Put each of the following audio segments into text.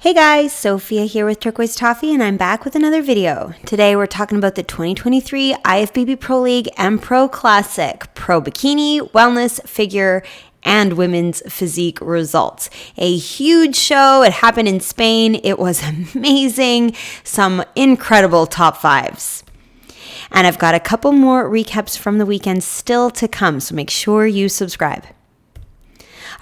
Hey guys, Sophia here with Turquoise Toffee, and I'm back with another video. Today we're talking about the 2023 IFBB Pro League Empro Classic Pro Bikini, Wellness, Figure, and Women's Physique results. A huge show. It happened in Spain. It was amazing. Some incredible top fives. And I've got a couple more recaps from the weekend still to come, so make sure you subscribe.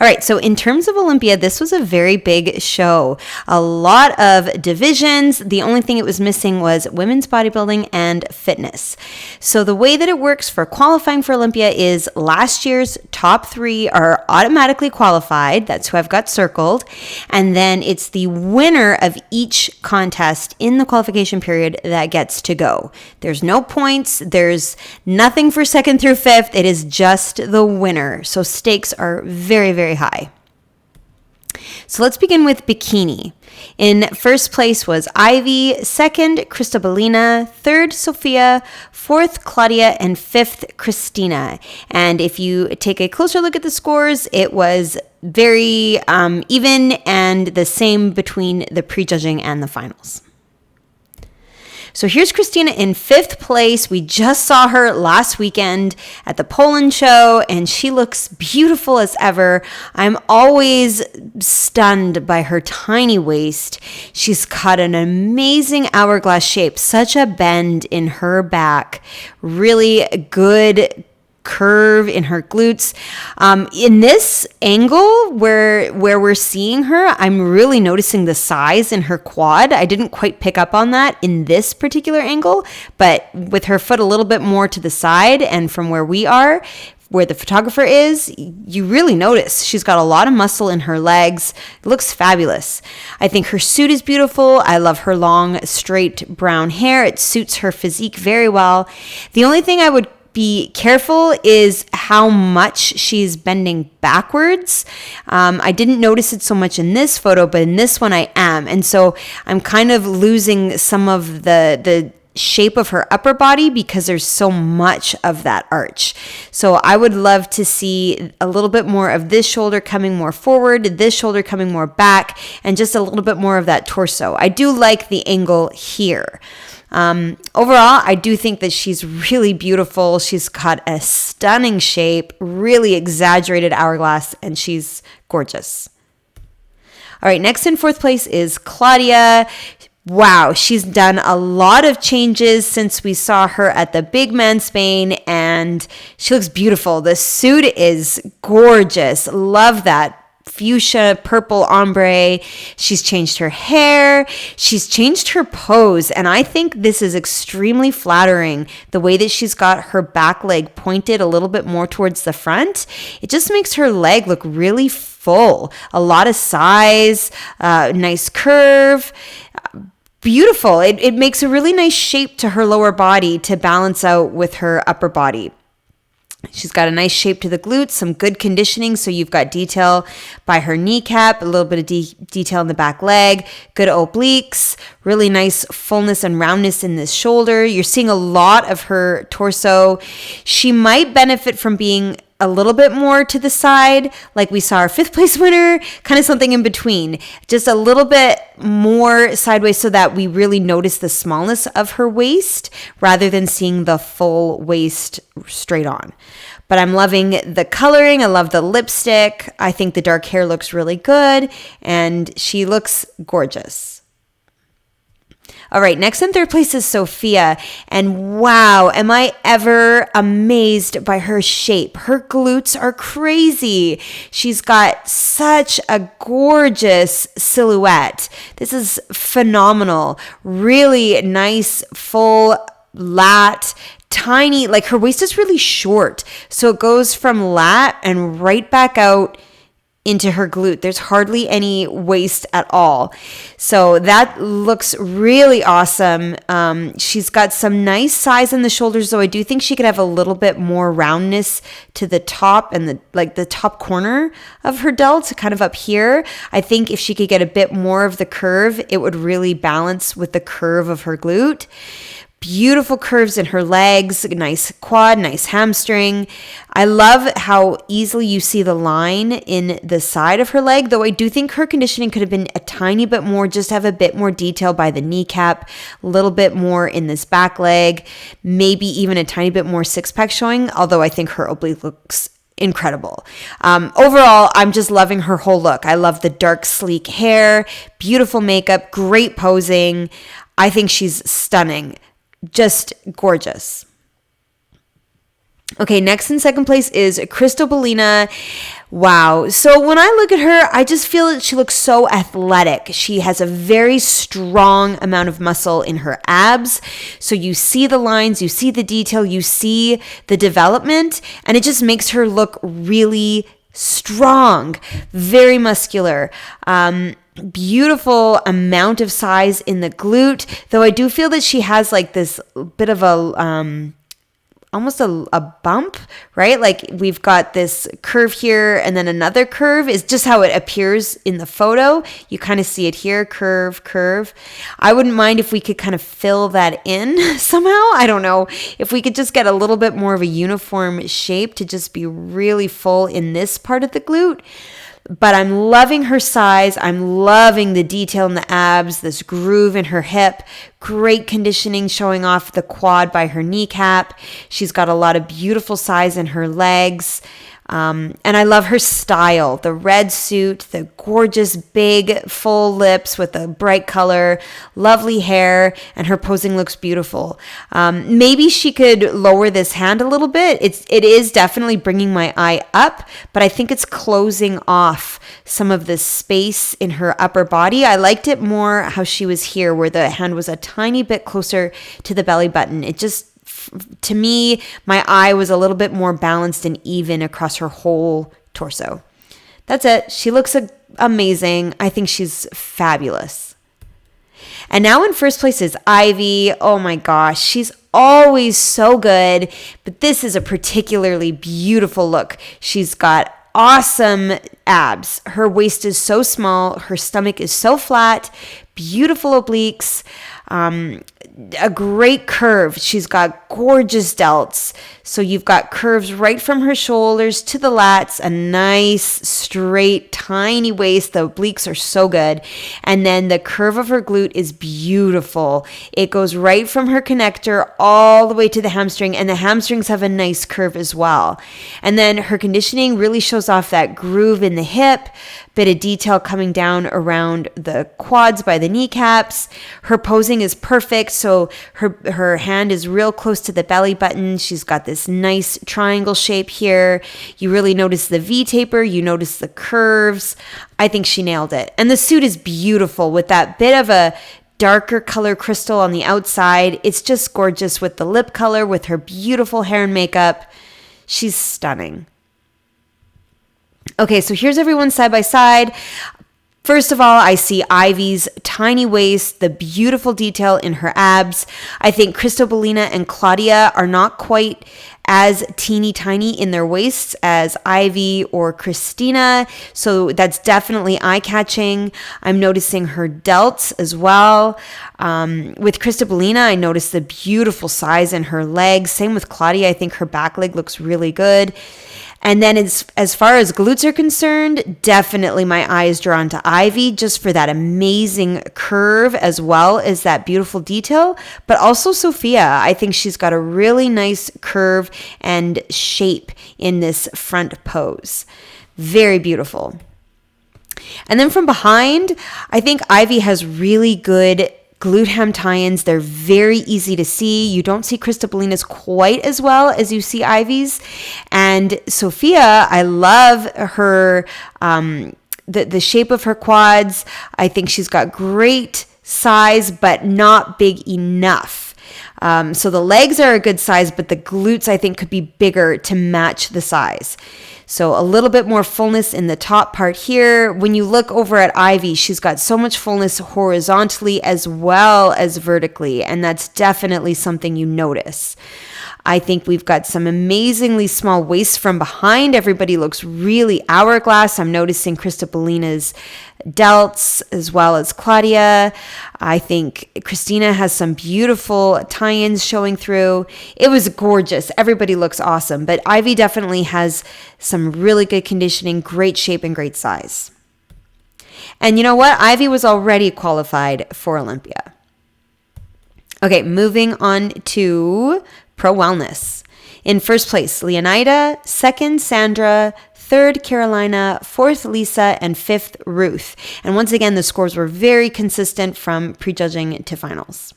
All right, so in terms of Olympia, this was a very big show. A lot of divisions. The only thing it was missing was women's bodybuilding and fitness. So the way that it works for qualifying for Olympia is last year's top three are automatically qualified. That's who I've got circled. And then it's the winner of each contest in the qualification period that gets to go. There's no points. There's nothing for second through fifth. It is just the winner. So stakes are very, very high. So let's begin with Bikini. In first place was Ivy, second Cristobalina, third Sophia, fourth Claudia, and fifth Christina. And if you take a closer look at the scores, it was very even and the same between the prejudging and the finals. So here's Christina in fifth place. We just saw her last weekend at the Poland show, and she looks beautiful as ever. I'm always stunned by her tiny waist. She's got an amazing hourglass shape, such a bend in her back, really good curve in her glutes. In this angle where we're seeing her, I'm really noticing the size in her quad. I didn't quite pick up on that in this particular angle, but with her foot a little bit more to the side and from where we are, where the photographer is, you really notice she's got a lot of muscle in her legs. It looks fabulous. I think her suit is beautiful. I love her long, straight brown hair. It suits her physique very well. The only thing I would be careful is how much she's bending backwards. I didn't notice it so much in this photo, but in this one I am. And so I'm kind of losing some of the shape of her upper body because there's so much of that arch. So I would love to see a little bit more of this shoulder coming more forward, this shoulder coming more back, and just a little bit more of that torso. I do like the angle here. Overall, I do think that she's really beautiful. She's got a stunning shape, really exaggerated hourglass, and she's gorgeous. All right, next in fourth place is Claudia. Wow, she's done a lot of changes since we saw her at the Big Man Spain, and she looks beautiful. The suit is gorgeous. Love that fuchsia purple ombre. She's changed her hair. She's changed her pose. And I think this is extremely flattering. The way that she's got her back leg pointed a little bit more towards the front. It just makes her leg look really full. A lot of size, nice curve. Beautiful. It makes a really nice shape to her lower body to balance out with her upper body. She's got a nice shape to the glutes, some good conditioning. So you've got detail by her kneecap, a little bit of detail in the back leg, good obliques, really nice fullness and roundness in this shoulder. You're seeing a lot of her torso. She might benefit from being a little bit more to the side, like we saw our fifth place winner, kind of something in between, just a little bit more sideways so that we really notice the smallness of her waist rather than seeing the full waist straight on. But I'm loving the coloring. I love the lipstick. I think the dark hair looks really good, and she looks gorgeous. All right, next in third place is Sophia. And wow, am I ever amazed by her shape. Her glutes are crazy. She's got such a gorgeous silhouette. This is phenomenal. Really nice, full lat, tiny, like her waist is really short. So it goes from lat and right back out into her glute. There's hardly any waist at all. So that looks really awesome. She's got some nice size in the shoulders, though I do think she could have a little bit more roundness to the top and the top corner of her delt, kind of up here. I think if she could get a bit more of the curve, it would really balance with the curve of her glute. Beautiful curves in her legs, nice quad, nice hamstring. I love how easily you see the line in the side of her leg, though I do think her conditioning could have been a tiny bit more, just have a bit more detail by the kneecap, a little bit more in this back leg, maybe even a tiny bit more six-pack showing, although I think her oblique looks incredible. Overall, I'm just loving her whole look. I love the dark, sleek hair, beautiful makeup, great posing. I think she's stunning. Just gorgeous. Okay, next in second place is Cristobalina. Wow. So when I look at her, I just feel that she looks so athletic. She has a very strong amount of muscle in her abs. So you see the lines, you see the detail, you see the development, and it just makes her look really strong, very muscular. Beautiful amount of size in the glute, though I do feel that she has like this bit of a almost a bump, right? Like we've got this curve here and then another curve is just how it appears in the photo. You kind of see it here, curve, curve. I wouldn't mind if we could kind of fill that in somehow. I don't know. If we could just get a little bit more of a uniform shape to just be really full in this part of the glute. But I'm loving her size. I'm loving the detail in the abs, this groove in her hip, great conditioning showing off the quad by her kneecap. She's got a lot of beautiful size in her legs. And I love her style, the red suit, the gorgeous big full lips with a bright color, lovely hair, and her posing looks beautiful. Maybe she could lower this hand a little bit. It is definitely bringing my eye up, but I think it's closing off some of the space in her upper body. I liked it more how she was here, where the hand was a tiny bit closer to the belly button. It just, to me, my eye was a little bit more balanced and even across her whole torso. That's it. She looks amazing. I think she's fabulous. And now in first place is Ivy. Oh my gosh, she's always so good, but this is a particularly beautiful look. She's got awesome abs. Her waist is so small. Her stomach is so flat. Beautiful obliques. A great curve. She's got gorgeous delts. So you've got curves right from her shoulders to the lats, a nice, straight, tiny waist. The obliques are so good. And then the curve of her glute is beautiful. It goes right from her connector all the way to the hamstring, and the hamstrings have a nice curve as well. And then her conditioning really shows off that groove in the hip, bit of detail coming down around the quads by the kneecaps. Her posing is perfect. So her hand is real close to the belly button. She's got this nice triangle shape here. You really notice the V taper. You notice the curves. I think she nailed it. And the suit is beautiful with that bit of a darker color crystal on the outside. It's just gorgeous with the lip color, with her beautiful hair and makeup. She's stunning. Okay, so here's everyone side by side. First of all, I see Ivy's tiny waist, the beautiful detail in her abs. I think Cristobalina and Claudia are not quite as teeny tiny in their waists as Ivy or Christina, so that's definitely eye-catching. I'm noticing her delts as well. With Cristobalina, I noticed the beautiful size in her legs. Same with Claudia. I think her back leg looks really good. And then as far as glutes are concerned, definitely my eye is drawn to Ivy just for that amazing curve as well as that beautiful detail. But also Sophia, I think she's got a really nice curve and shape in this front pose. Very beautiful. And then from behind, I think Ivy has really good glute ham tie-ins. They're very easy to see. You don't see Cristobalina's quite as well as you see Ivy's. And Sophia, I love her, the shape of her quads. I think she's got great size, but not big enough. So the legs are a good size, but the glutes, I think, could be bigger to match the size. So a little bit more fullness in the top part here. When you look over at Ivy, she's got so much fullness horizontally as well as vertically, and that's definitely something you notice. I think we've got some amazingly small waists from behind. Everybody looks really hourglass. I'm noticing Krista Bellina's delts as well as Claudia. I think Christina has some beautiful tie-ins showing through. It was gorgeous. Everybody looks awesome, but Ivy definitely has some really good conditioning, great shape, and great size. And you know what? Ivy was already qualified for Olympia. Okay, moving on to Pro Wellness. In first place, Leonida. Second, Sandra. Third, Carolina. Fourth, Lisa. And fifth, Ruth. And once again, the scores were very consistent from prejudging to finals.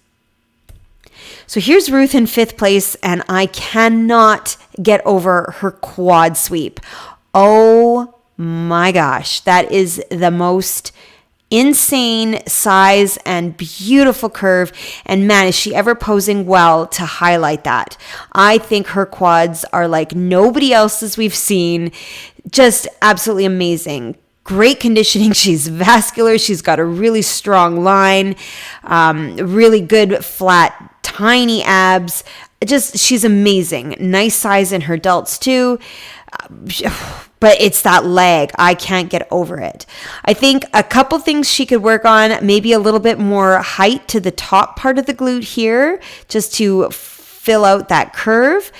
So here's Ruth in fifth place, and I cannot get over her quad sweep. Oh my gosh, that is the most insane size and beautiful curve, and man, is she ever posing well to highlight that. I think her quads are like nobody else's we've seen. Just absolutely amazing. Great conditioning. She's vascular. She's got a really strong line, really good flat, tiny abs. She's amazing. Nice size in her delts too. But it's that leg. I can't get over it. I think a couple things she could work on, maybe a little bit more height to the top part of the glute here, just to fill out that curve.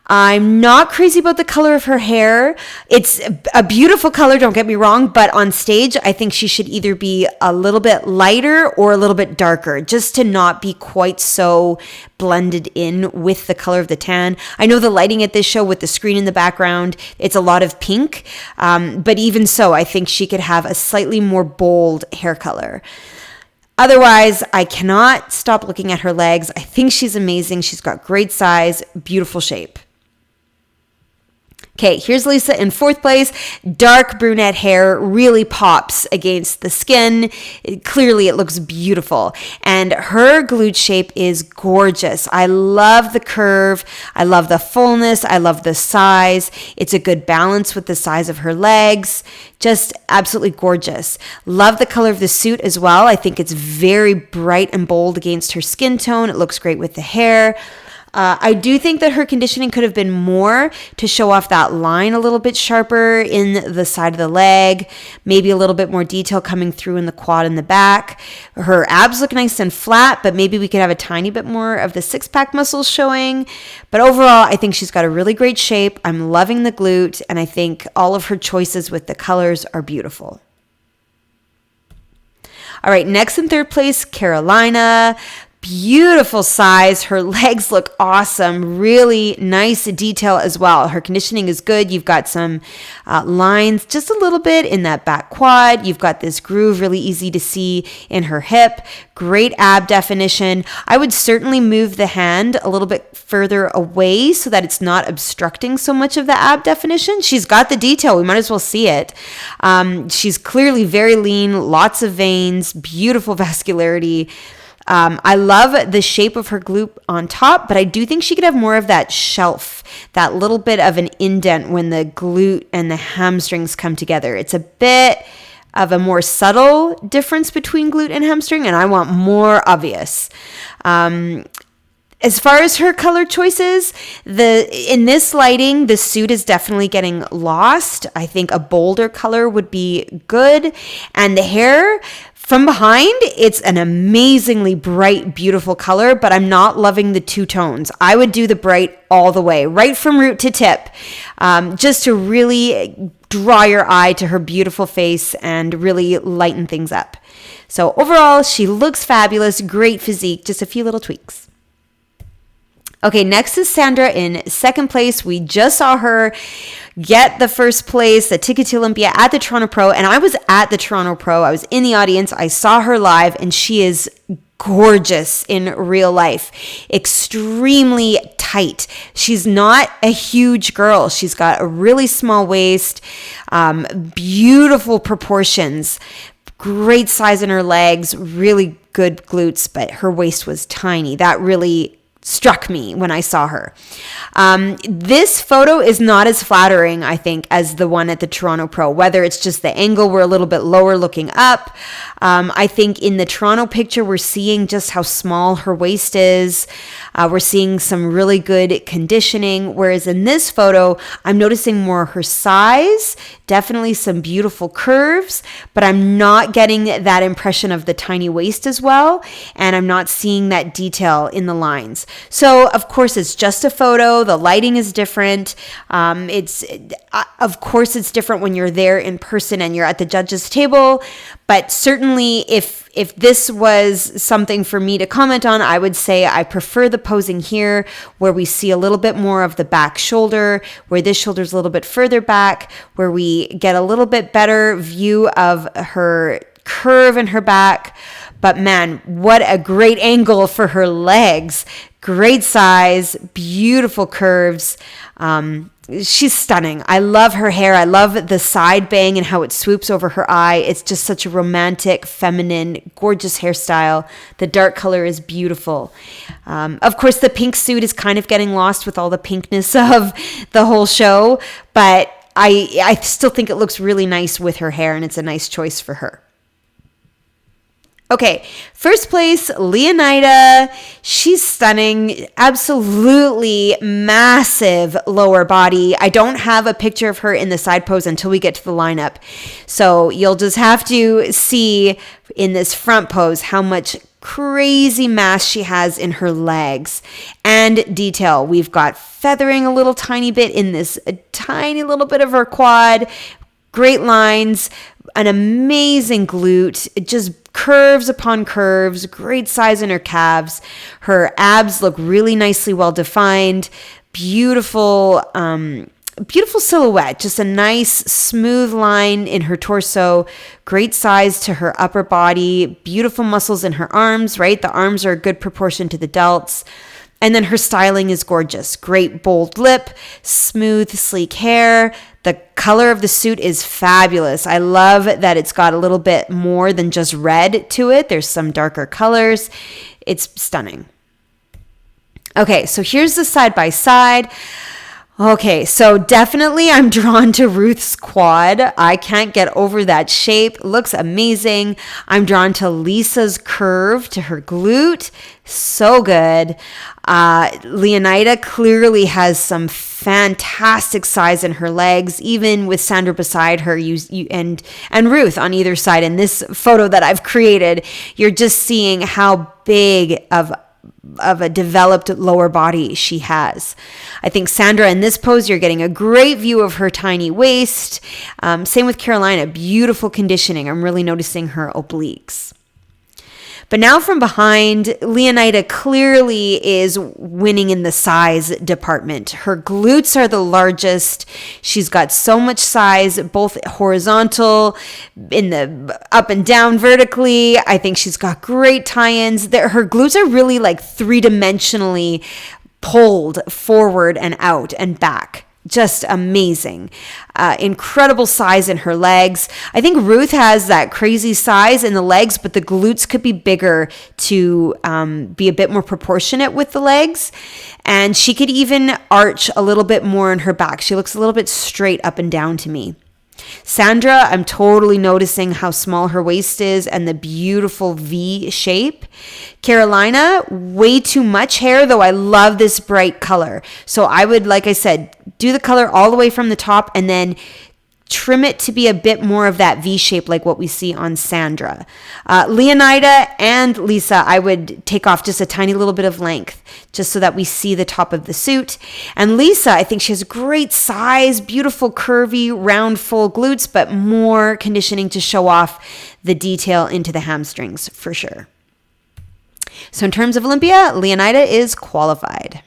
I'm not crazy about the color of her hair. It's a beautiful color, don't get me wrong, but on stage, I think she should either be a little bit lighter or a little bit darker, just to not be quite so blended in with the color of the tan. I know the lighting at this show with the screen in the background, it's a lot of pink, but even so, I think she could have a slightly more bold hair color. Otherwise, I cannot stop looking at her legs. I think she's amazing. She's got great size, beautiful shape. Okay, here's Lisa in fourth place. Dark brunette hair really pops against the skin. Clearly, it looks beautiful. And her glute shape is gorgeous. I love the curve. I love the fullness. I love the size. It's a good balance with the size of her legs. Just absolutely gorgeous. Love the color of the suit as well. I think it's very bright and bold against her skin tone. It looks great with the hair. I do think that her conditioning could have been more to show off that line a little bit sharper in the side of the leg, maybe a little bit more detail coming through in the quad and the back. Her abs look nice and flat, but maybe we could have a tiny bit more of the six-pack muscles showing. But overall, I think she's got a really great shape. I'm loving the glute, and I think all of her choices with the colors are beautiful. All right, next in third place, Carolina. Beautiful size. Her legs look awesome. Really nice detail as well. Her conditioning is good. You've got some lines just a little bit in that back quad. You've got this groove really easy to see in her hip. Great ab definition. I would certainly move the hand a little bit further away so that it's not obstructing so much of the ab definition. She's got the detail. We might as well see it. She's clearly very lean, lots of veins, beautiful vascularity. I love the shape of her glute on top, but I do think she could have more of that shelf, that little bit of an indent when the glute and the hamstrings come together. It's a bit of a more subtle difference between glute and hamstring, and I want more obvious. As far as her color choices, in this lighting, the suit is definitely getting lost. I think a bolder color would be good. And the hair, from behind, it's an amazingly bright, beautiful color, but I'm not loving the two tones. I would do the bright all the way, right from root to tip, just to really draw your eye to her beautiful face and really lighten things up. So overall, she looks fabulous, great physique, just a few little tweaks. Okay, next is Sandra in second place. We just saw her get the first place, the ticket to Olympia at the Toronto Pro, and I was at the Toronto Pro. I was in the audience. I saw her live, and she is gorgeous in real life. Extremely tight. She's not a huge girl. She's got a really small waist, beautiful proportions, great size in her legs, really good glutes, but her waist was tiny. That really struck me when I saw her. This photo is not as flattering, I think, as the one at the Toronto Pro, whether it's just the angle, we're a little bit lower looking up. I think in the Toronto picture, we're seeing just how small her waist is. We're seeing some really good conditioning, whereas in this photo, I'm noticing more her size, definitely some beautiful curves, but I'm not getting that impression of the tiny waist as well, and I'm not seeing that detail in the lines. So, of course, it's just a photo. The lighting is different. Of course, it's different when you're there in person and you're at the judges' table, but certainly if this was something for me to comment on, I would say I prefer the posing here where we see a little bit more of the back shoulder, where this shoulder is a little bit further back, where we get a little bit better view of her curve in her back. But man, what a great angle for her legs. Great size, beautiful curves. She's stunning. I love her hair. I love the side bang and how it swoops over her eye. It's just such a romantic, feminine, gorgeous hairstyle. The dark color is beautiful. Of course, the pink suit is kind of getting lost with all the pinkness of the whole show, but I still think it looks really nice with her hair, and it's a nice choice for her. Okay, first place, Leonida. She's stunning, absolutely massive lower body. I don't have a picture of her in the side pose until we get to the lineup. So you'll just have to see in this front pose how much crazy mass she has in her legs and detail. We've got feathering a little tiny bit in this tiny little bit of her quad. Great lines, an amazing glute. It just curves upon curves, great size in her calves. Her abs look really nicely well defined. Beautiful, beautiful silhouette. Just a nice smooth line in her torso. Great size to her upper body. Beautiful muscles in her arms, right? The arms are a good proportion to the delts. And then her styling is gorgeous. Great bold lip, smooth, sleek hair. The color of the suit is fabulous. I love that it's got a little bit more than just red to it. There's some darker colors. It's stunning. Okay, so here's the side by side. Okay, so definitely I'm drawn to Ruth's quad. I can't get over that shape. Looks amazing. I'm drawn to Lisa's curve, to her glute. So good. Leonida clearly has some fantastic size in her legs, even with Sandra beside her and Ruth on either side. In this photo that I've created, you're just seeing how big of a developed lower body she has. I think Sandra in this pose, you're getting a great view of her tiny waist. Same with Carolina, beautiful conditioning. I'm really noticing her obliques. But now from behind, Leonida clearly is winning in the size department. Her glutes are the largest. She's got so much size, both horizontal, in the up and down vertically. I think she's got great tie-ins. Her glutes are really like three-dimensionally pulled forward and out and back. Just amazing. Incredible size in her legs. I think Ruth has that crazy size in the legs, but the glutes could be bigger to be a bit more proportionate with the legs. And she could even arch a little bit more in her back. She looks a little bit straight up and down to me. Sandra, I'm totally noticing how small her waist is and the beautiful V shape. Carolina, way too much hair, though I love this bright color. So I would, like I said, do the color all the way from the top and then trim it to be a bit more of that V shape like what we see on Sandra. Leonida and Lisa, I would take off just a tiny little bit of length just so that we see the top of the suit. And Lisa, I think she has great size, beautiful curvy, round, full glutes, but more conditioning to show off the detail into the hamstrings for sure. So in terms of Olympia, Leonida is qualified.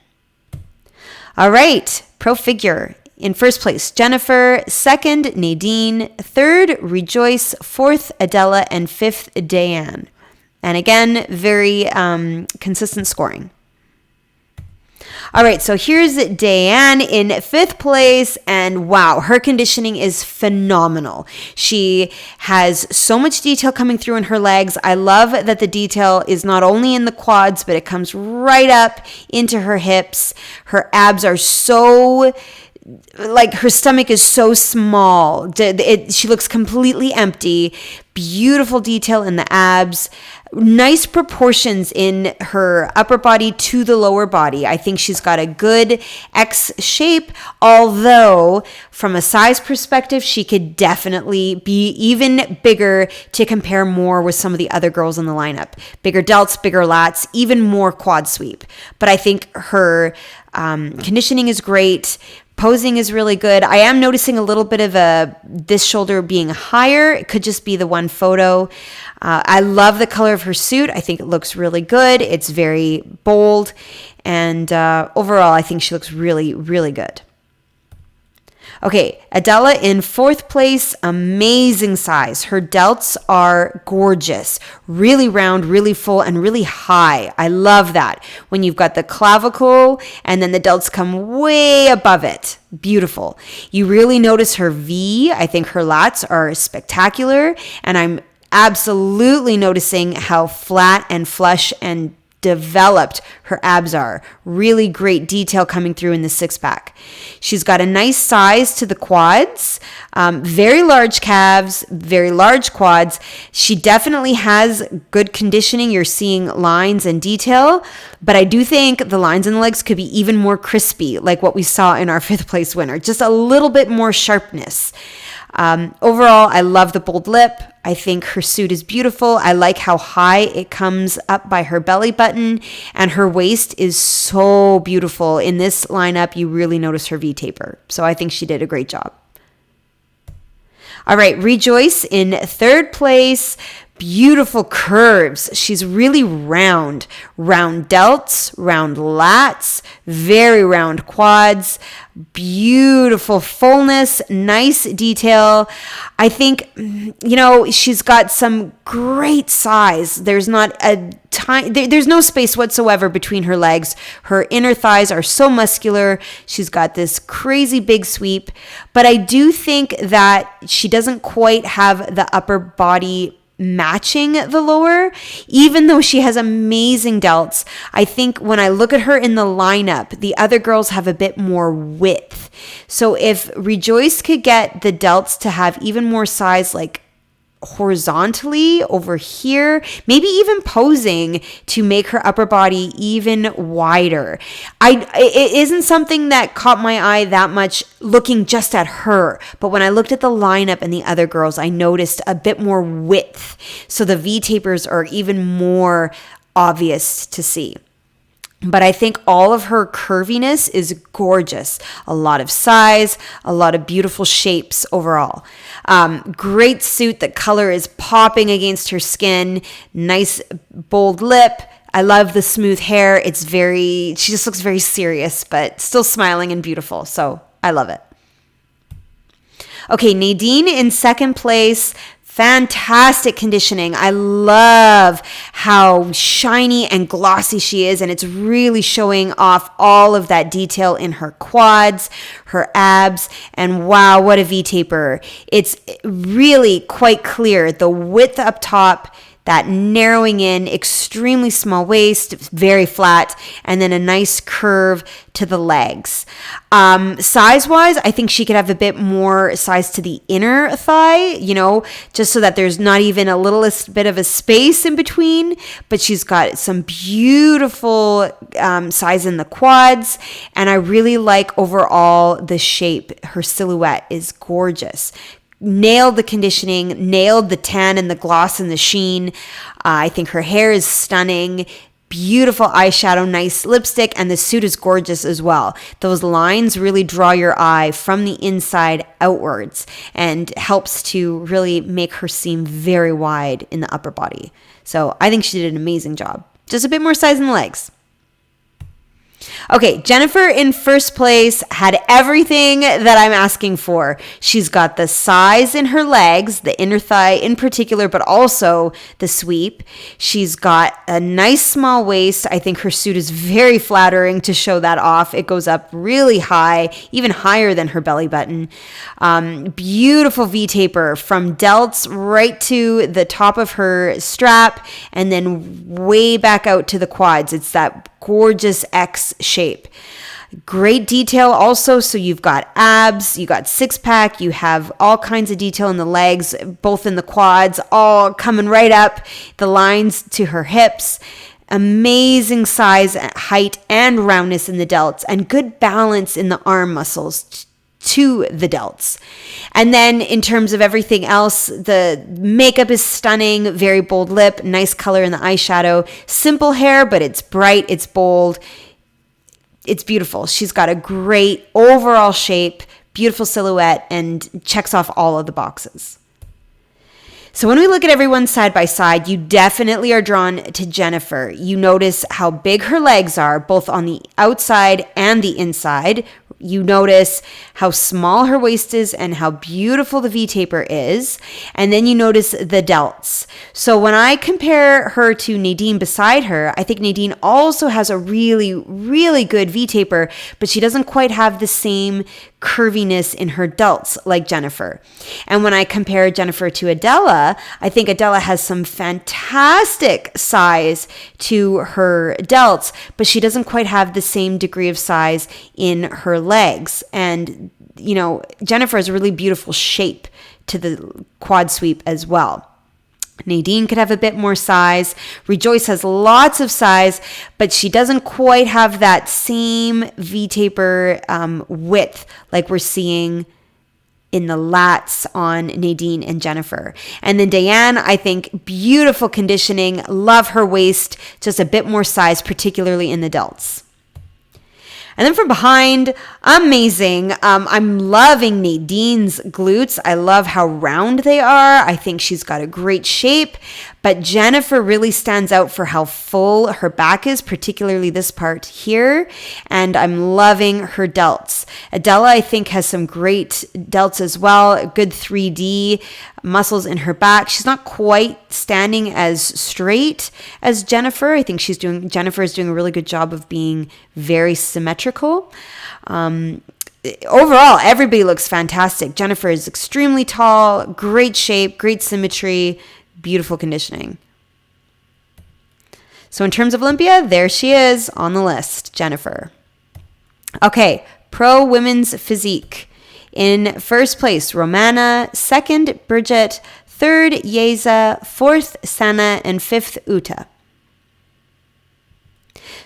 All right, pro figure. In first place, Jennifer. Second, Nadine. Third, Rejoice. Fourth, Adela. And fifth, Diane. And again, very consistent scoring. All right, so here's Diane in 5th place, and wow, her conditioning is phenomenal. She has so much detail coming through in her legs. I love that the detail is not only in the quads, but it comes right up into her hips. Her abs are so, like, her stomach is so small. She looks completely empty. Beautiful detail in the abs. Nice proportions in her upper body to the lower body. I think she's got a good X shape, although from a size perspective, she could definitely be even bigger to compare more with some of the other girls in the lineup. Bigger delts, bigger lats, even more quad sweep. But I think her conditioning is great. Posing is really good. I am noticing a little bit of this shoulder being higher. It could just be the one photo. I love the color of her suit. I think it looks really good. It's very bold. And overall, I think she looks really, really good. Okay, Adela in 4th place, amazing size. Her delts are gorgeous, really round, really full, and really high. I love that. When you've got the clavicle and then the delts come way above it. Beautiful. You really notice her V. I think her lats are spectacular, and I'm absolutely noticing how flat and flush and developed her abs are. Really great detail coming through in the 6-pack. She's got a nice size to the quads, very large calves, very large quads. She definitely has good conditioning. You're seeing lines and detail, but I do think the lines in the legs could be even more crispy, like what we saw in our 5th place winner. Just a little bit more sharpness. Overall, I love the bold lip. I think her suit is beautiful. I like how high it comes up by her belly button, and her waist is so beautiful. In this lineup, you really notice her V-taper. So I think she did a great job. All right, Rejoice in 3rd place. Beautiful curves. She's really round delts, round lats, very round quads, beautiful fullness, nice detail. I think, she's got some great size. There's there's no space whatsoever between her legs. Her inner thighs are so muscular. She's got this crazy big sweep, but I do think that she doesn't quite have the upper body matching the lower, even though she has amazing delts. I think when I look at her in the lineup, the other girls have a bit more width. So if Rejoice could get the delts to have even more size, like horizontally over here, maybe even posing to make her upper body even wider. It isn't something that caught my eye that much looking just at her, but when I looked at the lineup and the other girls, I noticed a bit more width. So the V-tapers are even more obvious to see. But I think all of her curviness is gorgeous. A lot of size, a lot of beautiful shapes overall. Great suit. The color is popping against her skin. Nice bold lip. I love the smooth hair. She just looks very serious, but still smiling and beautiful. So I love it. Okay, Nadine in 2nd place. Fantastic conditioning. I love how shiny and glossy she is, and it's really showing off all of that detail in her quads, her abs, and wow, what a V-taper. It's really quite clear. The width up top, that narrowing in, extremely small waist, very flat, and then a nice curve to the legs. Size-wise, I think she could have a bit more size to the inner thigh, just so that there's not even a littlest bit of a space in between, but she's got some beautiful size in the quads, and I really like overall the shape. Her silhouette is gorgeous. Nailed the conditioning, nailed the tan and the gloss and the sheen. I think her hair is stunning. Beautiful eyeshadow, nice lipstick, and the suit is gorgeous as well. Those lines really draw your eye from the inside outwards and helps to really make her seem very wide in the upper body. So I think she did an amazing job. Just a bit more size in the legs. Okay, Jennifer in first place had everything that I'm asking for. She's got the size in her legs, the inner thigh in particular, but also the sweep. She's got a nice small waist. I think her suit is very flattering to show that off. It goes up really high, even higher than her belly button. Beautiful V-taper from delts right to the top of her strap and then way back out to the quads. It's that gorgeous X shape. Great detail also. So you've got abs, you got six pack, you have all kinds of detail in the legs, both in the quads, all coming right up the lines to her hips. Amazing size, height, and roundness in the delts, and good balance in the arm muscles to the delts. And then in terms of everything else, the makeup is stunning, very bold lip, nice color in the eyeshadow, simple hair, but it's bright, it's bold, it's beautiful. She's got a great overall shape, beautiful silhouette, and checks off all of the boxes. So when we look at everyone side by side, you definitely are drawn to Jennifer. You notice how big her legs are, both on the outside and the inside. You notice how small her waist is and how beautiful the V-taper is. And then you notice the delts. So when I compare her to Nadine beside her, I think Nadine also has a really, really good V-taper, but she doesn't quite have the same curviness in her delts like Jennifer. And when I compare Jennifer to Adela, I think Adela has some fantastic size to her delts, but she doesn't quite have the same degree of size in her legs. And, you know, Jennifer has a really beautiful shape to the quad sweep as well. Nadine could have a bit more size. Rejoice has lots of size, but she doesn't quite have that same V-taper width like we're seeing in the lats on Nadine and Jennifer. And then Diane, I think beautiful conditioning, love her waist, just a bit more size, particularly in the delts. And then from behind, amazing. I'm loving Nadine's glutes. I love how round they are. I think she's got a great shape. But Jennifer really stands out for how full her back is, particularly this part here. And I'm loving her delts. Adela, I think, has some great delts as well. Good 3D muscles in her back. She's not quite standing as straight as Jennifer. I think Jennifer is doing a really good job of being very symmetrical. Overall, everybody looks fantastic. Jennifer is extremely tall, great shape, great symmetry, beautiful conditioning. So in terms of Olympia, there she is on the list, Jennifer. Okay, pro women's physique. In first place, Romana. Second, Bridget. Third, Yeza. Fourth, Sana. And fifth, Uta.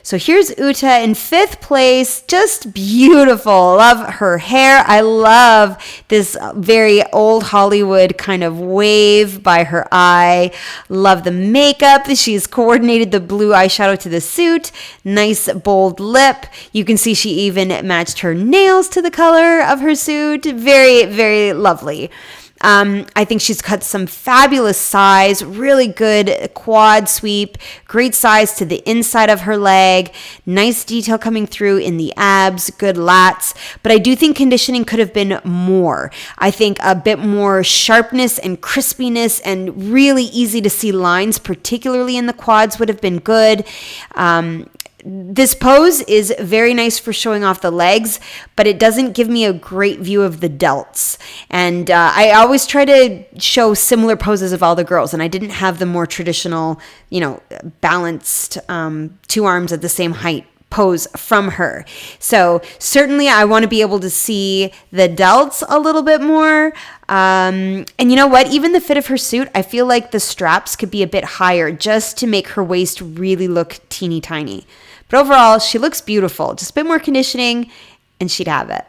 So here's Uta in fifth place, just beautiful. Love her hair. I love this very old Hollywood kind of wave by her eye. Love the makeup. She's coordinated the blue eyeshadow to the suit. Nice bold lip. You can see she even matched her nails to the color of her suit. Very, very lovely. I think she's cut some fabulous size, really good quad sweep, great size to the inside of her leg, nice detail coming through in the abs, good lats. But I do think conditioning could have been more. I think a bit more sharpness and crispiness and really easy to see lines, particularly in the quads, would have been good. This pose is very nice for showing off the legs, but it doesn't give me a great view of the delts. And I always try to show similar poses of all the girls, and I didn't have the more traditional, balanced two arms at the same height pose from her. So certainly I want to be able to see the delts a little bit more. And you know what? Even the fit of her suit, I feel like the straps could be a bit higher just to make her waist really look teeny tiny. But overall, she looks beautiful. Just a bit more conditioning and she'd have it.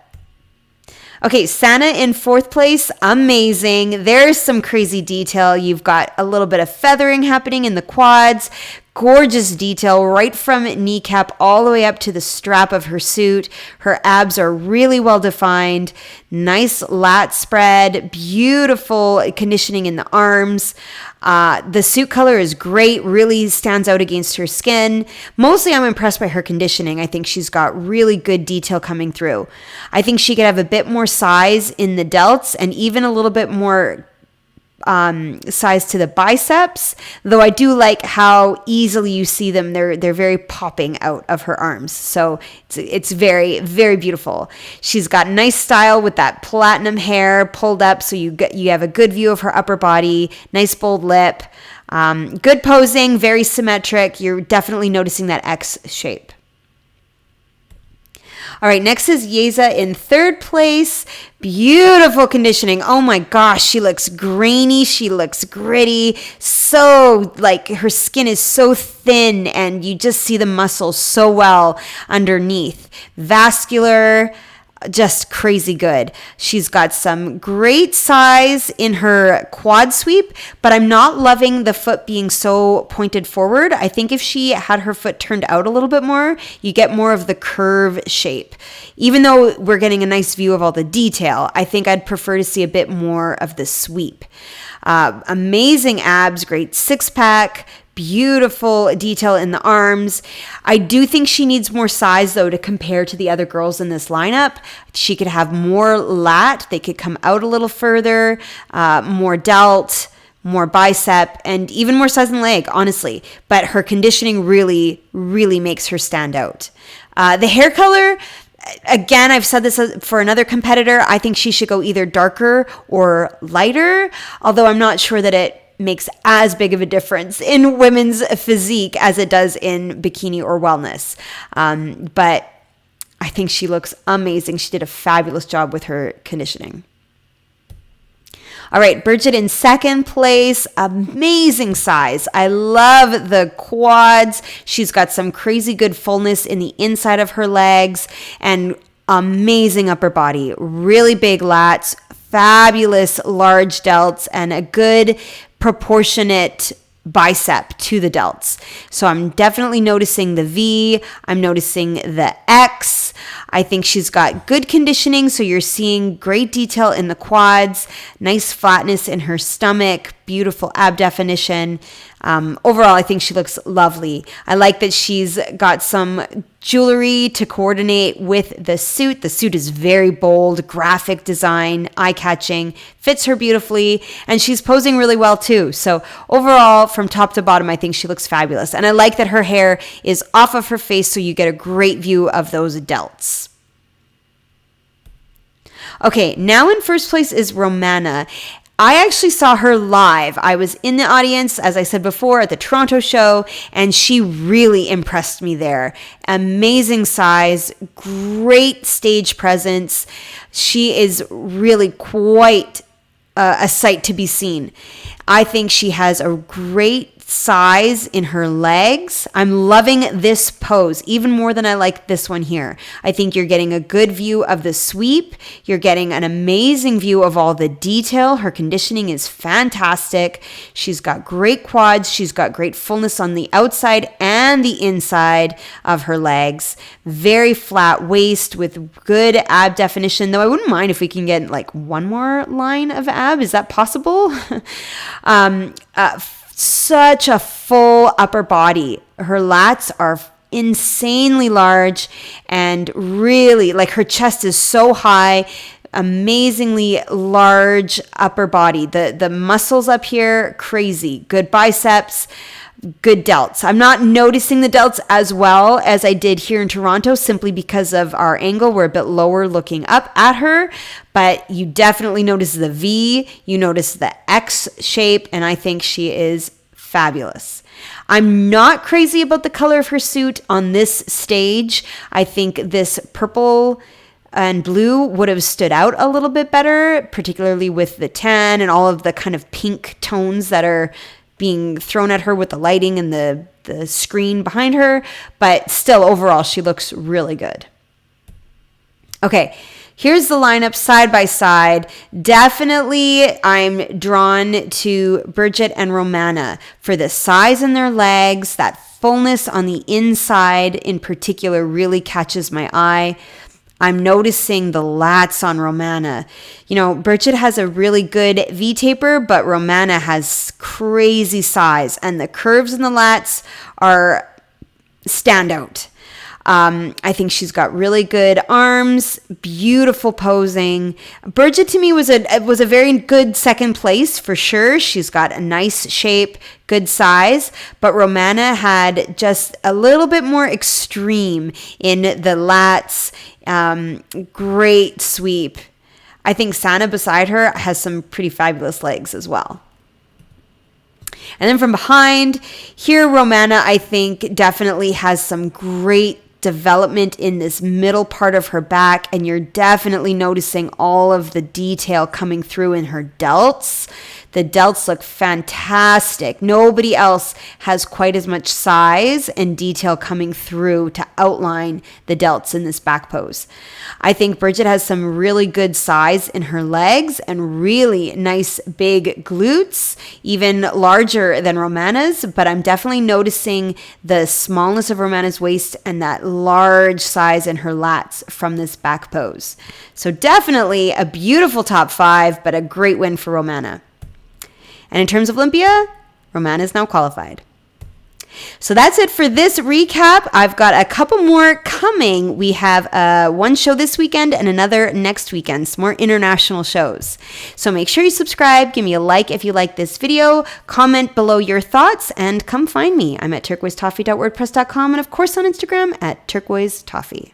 Okay, Sana in fourth place, amazing. There's some crazy detail. You've got a little bit of feathering happening in the quads. Gorgeous detail right from kneecap all the way up to the strap of her suit. Her abs are really well defined. Nice lat spread. Beautiful conditioning in the arms. The suit color is great, really stands out against her skin. Mostly I'm impressed by her conditioning. I think she's got really good detail coming through. I think she could have a bit more size in the delts and even a little bit more size to the biceps, though I do like how easily you see them. They're very popping out of her arms. So it's very, very beautiful. She's got nice style with that platinum hair pulled up, so you have a good view of her upper body, nice bold lip, good posing, very symmetric. You're definitely noticing that X shape. All right, next is Yeza in third place. Beautiful conditioning. Oh my gosh, she looks grainy. She looks gritty. So, like, her skin is so thin and you just see the muscles so well underneath. Vascular, just crazy good. She's got some great size in her quad sweep, but I'm not loving the foot being so pointed forward. I think if she had her foot turned out a little bit more, you get more of the curve shape. Even though we're getting a nice view of all the detail, I think I'd prefer to see a bit more of the sweep. Amazing abs, great six-pack, beautiful detail in the arms. I do think she needs more size, though, to compare to the other girls in this lineup. She could have more lat. They could come out a little further, more delt, more bicep, and even more size in the leg, honestly. But her conditioning really, really makes her stand out. The hair color, again, I've said this for another competitor. I think she should go either darker or lighter, although I'm not sure that it makes as big of a difference in women's physique as it does in bikini or wellness. But I think she looks amazing. She did a fabulous job with her conditioning. All right, Bridget in second place, amazing size. I love the quads. She's got some crazy good fullness in the inside of her legs and amazing upper body, really big lats, fabulous large delts, and a good proportionate bicep to the delts. So I'm definitely noticing the V. I'm noticing the X. I think she's got good conditioning. So you're seeing great detail in the quads, nice flatness in her stomach, beautiful ab definition. Overall, I think she looks lovely. I like that she's got some jewelry to coordinate with the suit. The suit is very bold, graphic design, eye-catching, fits her beautifully, and she's posing really well too. So overall, from top to bottom, I think she looks fabulous. And I like that her hair is off of her face, so you get a great view of those delts. Okay, now in first place is Romana. I actually saw her live. I was in the audience, as I said before, at the Toronto show, and she really impressed me there. Amazing size, great stage presence. She is really quite a sight to be seen. I think she has a great size in her legs. I'm loving this pose even more than I like this one here. I think you're getting a good view of the sweep. You're getting an amazing view of all the detail. Her conditioning is fantastic. She's got great quads. She's got great fullness on the outside and the inside of her legs. Very flat waist with good ab definition, though I wouldn't mind if we can get like one more line of ab. Is that possible? Such a full upper body. Her lats are insanely large and really, like, her chest is so high, amazingly large upper body. The muscles up here, crazy. Good biceps, good delts. I'm not noticing the delts as well as I did here in Toronto simply because of our angle. We're a bit lower looking up at her, but you definitely notice the V, you notice the X shape, and I think she is fabulous. I'm not crazy about the color of her suit on this stage. I think this purple and blue would have stood out a little bit better, particularly with the tan and all of the kind of pink tones that are being thrown at her with the lighting and the screen behind her. But still, overall, she looks really good. Okay, Here's the lineup side by side. Definitely, I'm drawn to Bridget and Romana for the size in their legs. That fullness on the inside in particular really catches my eye. I'm noticing the lats on Romana. You know, Bridget has a really good V-taper, but Romana has crazy size, and the curves in the lats are standout. I think she's got really good arms, beautiful posing. Bridget to me was a very good second place for sure. She's got a nice shape, good size, but Romana had just a little bit more extreme in the lats. Great sweep. I think Sana beside her has some pretty fabulous legs as well. And then from behind, here Romana, I think, definitely has some great development in this middle part of her back, and you're definitely noticing all of the detail coming through in her delts. The delts look fantastic. Nobody else has quite as much size and detail coming through to outline the delts in this back pose. I think Bridget has some really good size in her legs and really nice big glutes, even larger than Romana's, but I'm definitely noticing the smallness of Romana's waist and that large size in her lats from this back pose. So definitely a beautiful top 5, but a great win for Romana. And in terms of Olympia, Romana is now qualified. So that's it for this recap. I've got a couple more coming. We have one show this weekend and another next weekend, some more international shows. So make sure you subscribe, give me a like if you like this video, comment below your thoughts, and come find me. I'm at turquoisetoffee.wordpress.com and of course on Instagram at turquoisetoffee.